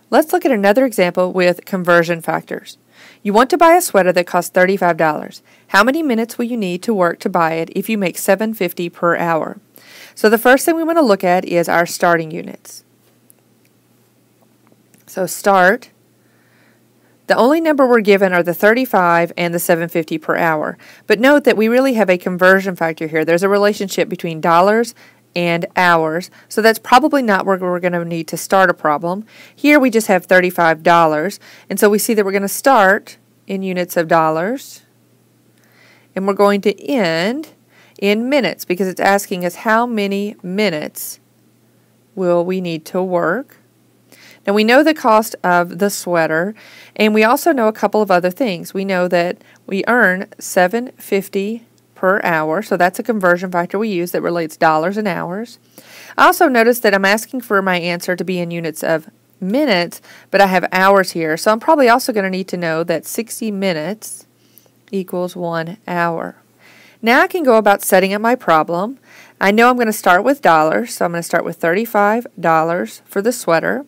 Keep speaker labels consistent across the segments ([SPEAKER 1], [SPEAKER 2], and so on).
[SPEAKER 1] Let's look at another example with conversion factors. You want to buy a sweater that costs $35. How many minutes will you need to work to buy it if you make $7.50 per hour? So the first thing we want to look at is our starting units. So start. The only number we're given are the 35 and the $7.50 per hour. But note that we really have a conversion factor here. There's a relationship between dollars and hours, so that's probably not where we're going to need to start a problem. Here we just have $35, and so we see that we're going to start in units of dollars, and we're going to end in minutes because it's asking us how many minutes will we need to work. Now we know the cost of the sweater, and we also know a couple of other things. We know that we earn $7.50 per hour, so that's a conversion factor we use that relates dollars and hours. I also noticed that I'm asking for my answer to be in units of minutes, but I have hours here, so I'm probably also going to need to know that 60 minutes equals 1 hour. Now I can go about setting up my problem. I know I'm going to start with dollars, so I'm going to start with $35 for the sweater.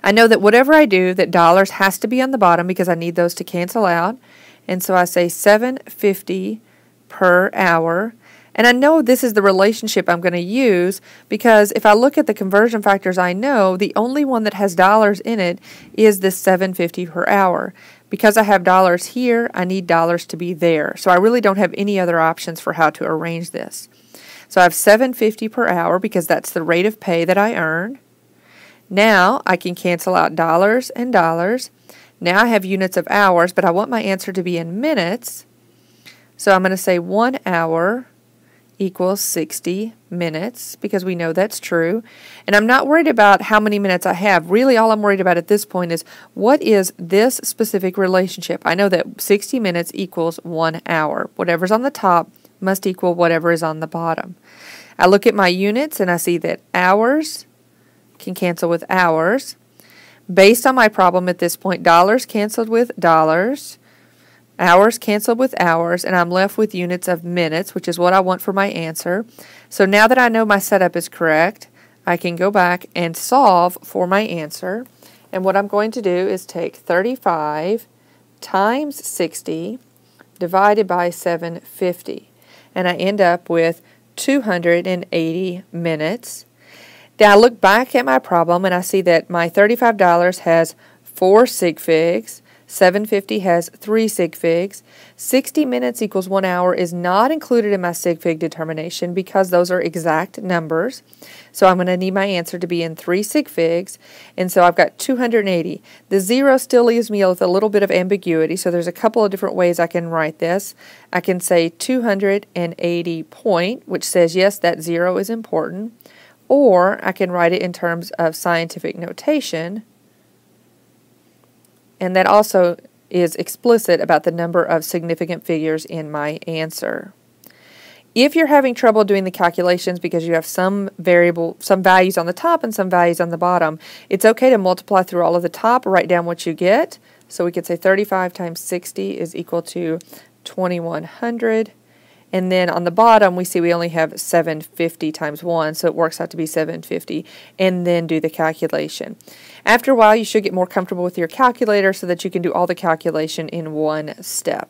[SPEAKER 1] I know that whatever I do, that dollars has to be on the bottom because I need those to cancel out. And so I say $7.50 per hour. And I know this is the relationship I'm going to use because if I look at the conversion factors I know, the only one that has dollars in it is this $7.50 per hour. Because I have dollars here, I need dollars to be there. So I really don't have any other options for how to arrange this. So I have $7.50 per hour because that's the rate of pay that I earn. Now I can cancel out dollars and dollars. Now I have units of hours, but I want my answer to be in minutes. So I'm going to say 1 hour equals 60 minutes because we know that's true. And I'm not worried about how many minutes I have. Really all I'm worried about at this point is what is this specific relationship. I know that 60 minutes equals 1 hour. Whatever's on the top must equal whatever is on the bottom. I look at my units and I see that hours can cancel with hours. Based on my problem at this point, dollars canceled with dollars, hours canceled with hours, and I'm left with units of minutes, which is what I want for my answer. So now that I know my setup is correct, I can go back and solve for my answer. And what I'm going to do is take 35 times 60 divided by 750. And I end up with 280 minutes. Now I look back at my problem and I see that my $35 has 4 sig figs, $7.50 has 3 sig figs, 60 minutes equals 1 hour is not included in my sig fig determination because those are exact numbers. So I'm going to need my answer to be in 3 sig figs, and so I've got 280. The 0 still leaves me with a little bit of ambiguity, so there's a couple of different ways I can write this. I can say 280 point, which says yes, that 0 is important. Or I can write it in terms of scientific notation, and that also is explicit about the number of significant figures in my answer. If you're having trouble doing the calculations because you have some values on the top and some values on the bottom, it's okay to multiply through all of the top, write down what you get. So we could say 35 times 60 is equal to 2100. And then on the bottom, we see we only have 750 times 1, so it works out to be 750, and then do the calculation. After a while, you should get more comfortable with your calculator so that you can do all the calculation in one step.